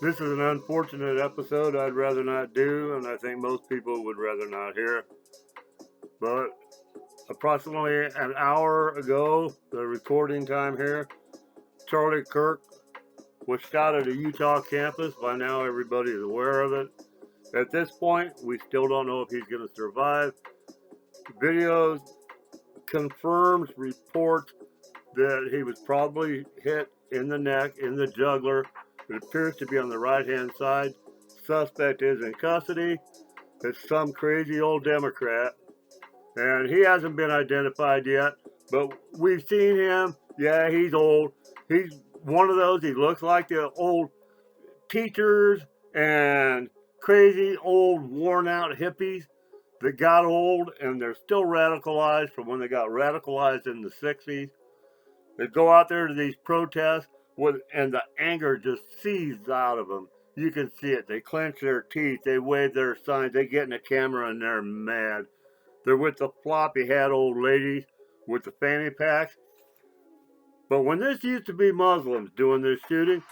This is an unfortunate episode I'd rather not do, and I think most people would rather not hear. But approximately an hour ago, the recording time here, Charlie Kirk was shot at a Utah campus. By now, everybody is aware of it. At this point, we still don't know if he's going to survive. Videos confirms reports that he was probably hit in the neck, in the jugular. It appears to be on the right-hand side. Suspect is in custody. It's some crazy old Democrat, and he hasn't been identified yet, but we've seen him. Yeah, he's old. He's one of those. He looks like the old teachers and crazy old worn out hippies that got old and they're still radicalized from when they got radicalized in the 60s. They go out there to these protests and the anger just seethes out of them. You can see it. They clench their teeth. They wave their signs. They get in the camera and they're mad. They're with the floppy hat old ladies with the fanny packs. But when this used to be Muslims doing this shooting,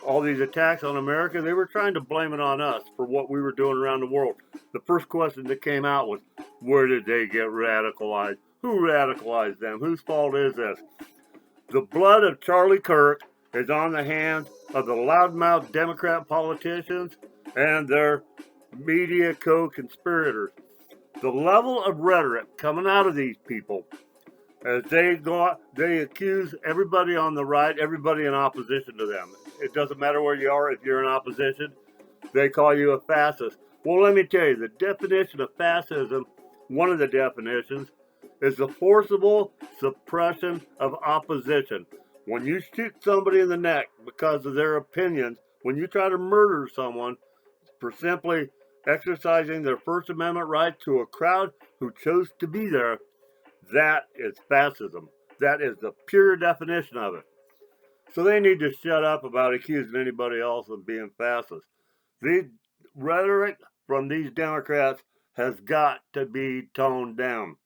all these attacks on America, they were trying to blame it on us for what we were doing around the world. The first question that came out was, where did they get radicalized? Who radicalized them? Whose fault is this? The blood of Charlie Kirk is on the hands of the loudmouth Democrat politicians and their media co-conspirators. The level of rhetoric coming out of these people as they accuse everybody on the right, everybody in opposition to them. It doesn't matter where you are, if you're in opposition, they call you a fascist. Well, let me tell you, the definition of fascism, one of the definitions, is the forcible suppression of opposition. When you shoot somebody in the neck because of their opinions, when you try to murder someone for simply exercising their First Amendment right to a crowd who chose to be there, that is fascism. That is the pure definition of it. So they need to shut up about accusing anybody else of being fascist. The rhetoric from these Democrats has got to be toned down.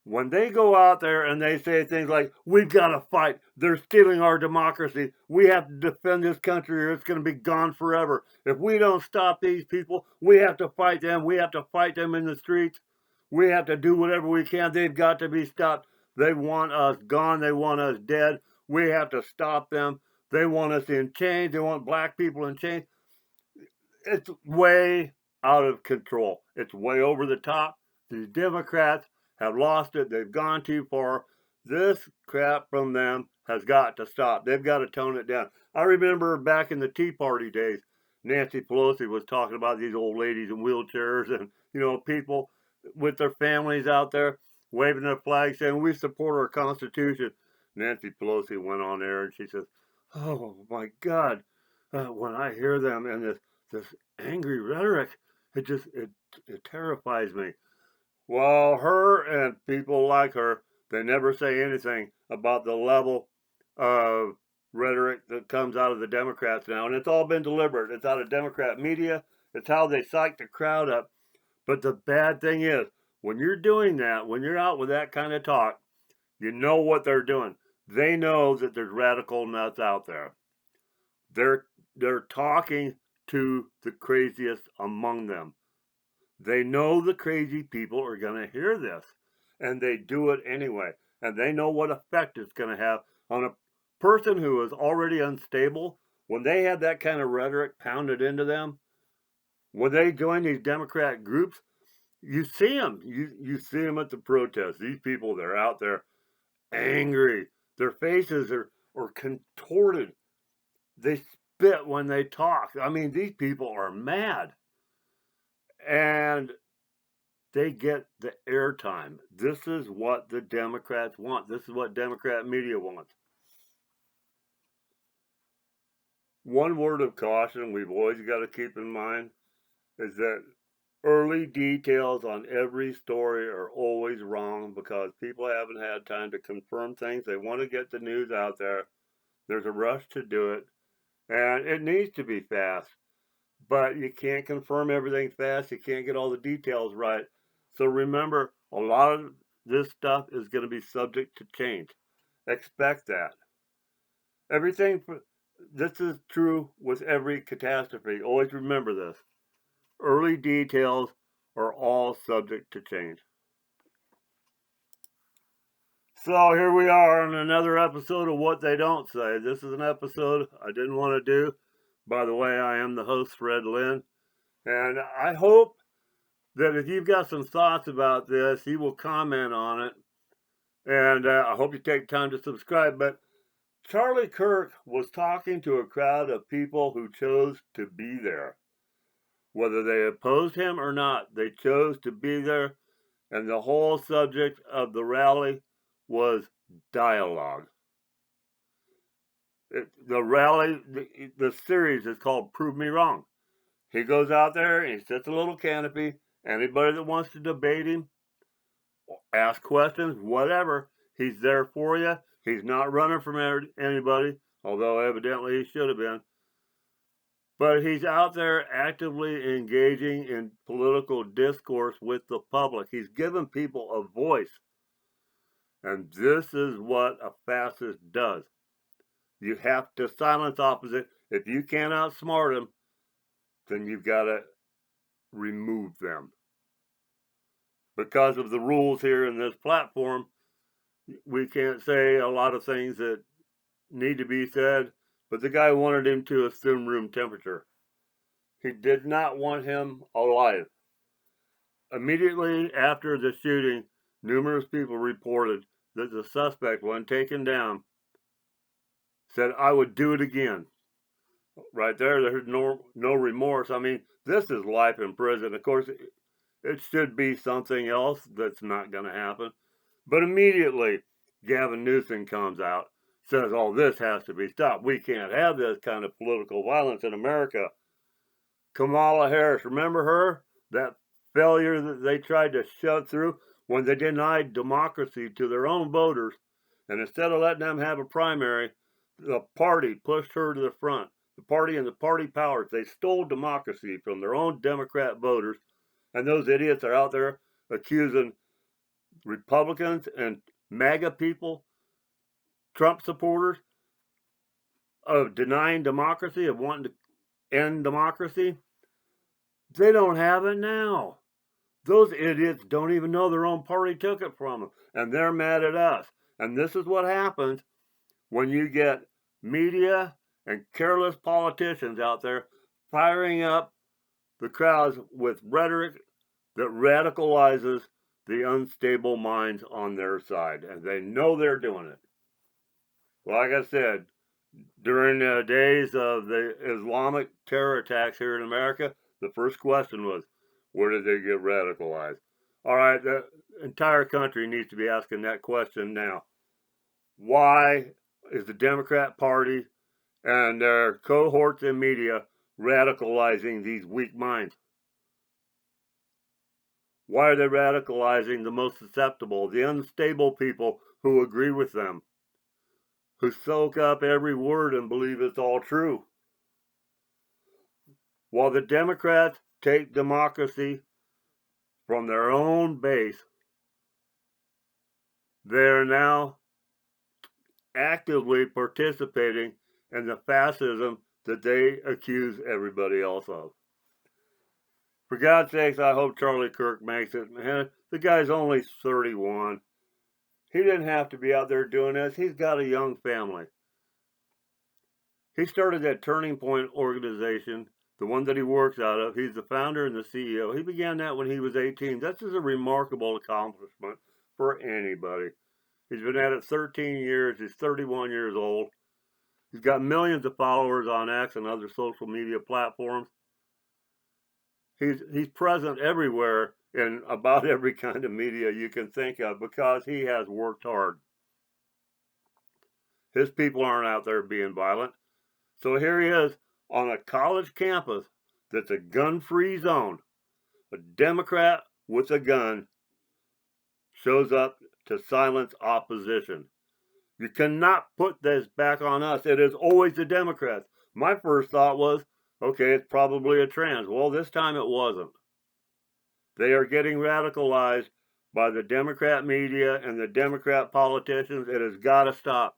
When they go out there and they say things like, we've got to fight, they're stealing our democracy, we have to defend this country or it's going to be gone forever. If we don't stop these people, we have to fight them, we have to fight them in the streets, we have to do whatever we can, they've got to be stopped. They want us gone, they want us dead, we have to stop them, they want us in chains, they want black people in chains. It's way out of control. It's way over the top. The Democrats have lost it. They've gone too far. This crap from them has got to stop. They've got to tone it down. I remember back in the Tea Party days, Nancy Pelosi was talking about these old ladies in wheelchairs and, people with their families out there waving their flags saying, we support our Constitution. Nancy Pelosi went on there and she says, oh my God, when I hear them and this angry rhetoric, it terrifies me. Well, her and people like her, they never say anything about the level of rhetoric that comes out of the Democrats now. And it's all been deliberate. It's out of Democrat media. It's how they psych the crowd up. But the bad thing is, when you're doing that, when you're out with that kind of talk, you know what they're doing. They know that there's radical nuts out there. They're they're talking to the craziest among them. They know the crazy people are going to hear this, and they do it anyway. And they know what effect it's going to have on a person who is already unstable. When they have that kind of rhetoric pounded into them, when they join these Democrat groups, you see them. You see them at the protests. These people, they're out there angry. Their faces are contorted. They spit when they talk. I mean, these people are mad. And they get the airtime. This is what the Democrats want. This is what Democrat media wants. One word of caution we've always got to keep in mind is that early details on every story are always wrong because people haven't had time to confirm things. They want to get the news out there. There's a rush to do it, and it needs to be fast. But you can't confirm everything fast. You can't get all the details right. So remember, a lot of this stuff is going to be subject to change. Expect that. Everything this is true with every catastrophe. Always remember this. Early details are all subject to change. So here we are on another episode of What They Don't Say. This is an episode I didn't want to do. By the way, I am the host, Fred Lynn. And I hope that if you've got some thoughts about this, you will comment on it. And I hope you take time to subscribe. But Charlie Kirk was talking to a crowd of people who chose to be there. Whether they opposed him or not, they chose to be there. And the whole subject of the rally was dialogue. The rally, the series is called Prove Me Wrong. He goes out there and he sets a little canopy. Anybody that wants to debate him, ask questions, whatever, he's there for you. He's not running from anybody, although evidently he should have been. But he's out there actively engaging in political discourse with the public. He's giving people a voice. And this is what a fascist does. You have to silence opposite. If you can't outsmart them, then you've got to remove them. Because of the rules here in this platform, we can't say a lot of things that need to be said, but the guy wanted him to assume room temperature. He did not want him alive. Immediately after the shooting, numerous people reported that the suspect, when taken down, said, "I would do it again." Right there's no remorse. I mean, this is life in prison. Of course, it should be something else that's not going to happen. But immediately, Gavin Newsom comes out, says, "Oh, this has to be stopped. We can't have this kind of political violence in America." Kamala Harris, remember her? That failure that they tried to shove through when they denied democracy to their own voters. And instead of letting them have a primary, the party pushed her to the front. The party and the party powers, they stole democracy from their own Democrat voters. And those idiots are out there accusing Republicans and MAGA people, Trump supporters, of denying democracy, of wanting to end democracy. They don't have it now. Those idiots don't even know their own party took it from them. And they're mad at us. And this is what happens when you get media and careless politicians out there firing up the crowds with rhetoric that radicalizes the unstable minds on their side. And they know they're doing it. Like I said, during the days of the Islamic terror attacks here in America, the first question was, where did they get radicalized? All right, the entire country needs to be asking that question now. Why is the Democrat Party and their cohorts in media radicalizing these weak minds? Why are they radicalizing the most susceptible, the unstable people who agree with them, who soak up every word and believe it's all true? While the Democrats take democracy from their own base, they're now actively participating in the fascism that they accuse everybody else of. For God's sakes, I hope Charlie Kirk makes it. Man, the guy's only 31. He didn't have to be out there doing this. He's got a young family. He started that Turning Point organization, the one that he works out of. He's the founder and the CEO. He began that when he was 18. This is a remarkable accomplishment for anybody. He's been at it 13 years. He's 31 years old. He's got millions of followers on X and other social media platforms. He's present everywhere in about every kind of media you can think of because he has worked hard. His people aren't out there being violent. So here he is on a college campus that's a gun-free zone. A Democrat with a gun shows up to silence opposition. You cannot put this back on us. It is always the Democrats. My first thought was, okay, it's probably a trans. Well, this time it wasn't. They are getting radicalized by the Democrat media and the Democrat politicians. It has got to stop.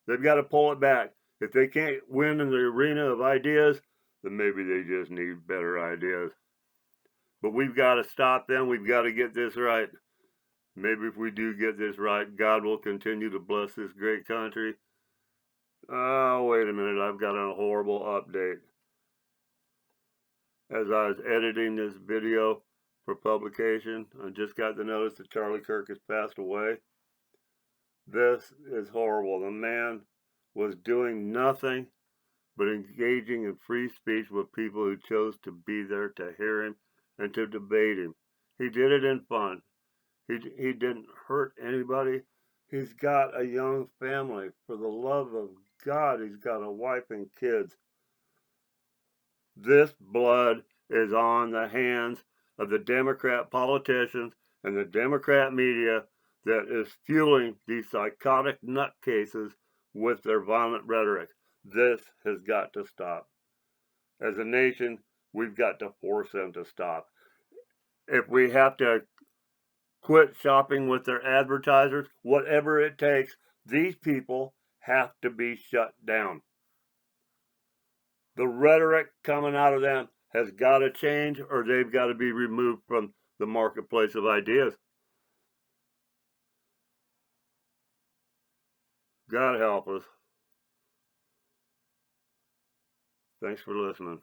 They've got to pull it back. If they can't win in the arena of ideas, then maybe they just need better ideas. But we've got to stop them. We've got to get this right. Maybe if we do get this right, God will continue to bless this great country. Oh, wait a minute. I've got a horrible update. As I was editing this video for publication, I just got the notice that Charlie Kirk has passed away. This is horrible. The man was doing nothing but engaging in free speech with people who chose to be there to hear him and to debate him. He did it in fun. He didn't hurt anybody. He's got a young family. For the love of God, he's got a wife and kids. This blood is on the hands of the Democrat politicians and the Democrat media that is fueling these psychotic nutcases with their violent rhetoric. This has got to stop. As a nation, we've got to force them to stop. If we have to quit shopping with their advertisers, whatever it takes, these people have to be shut down. The rhetoric coming out of them has got to change, or they've got to be removed from the marketplace of ideas. God help us. Thanks for listening.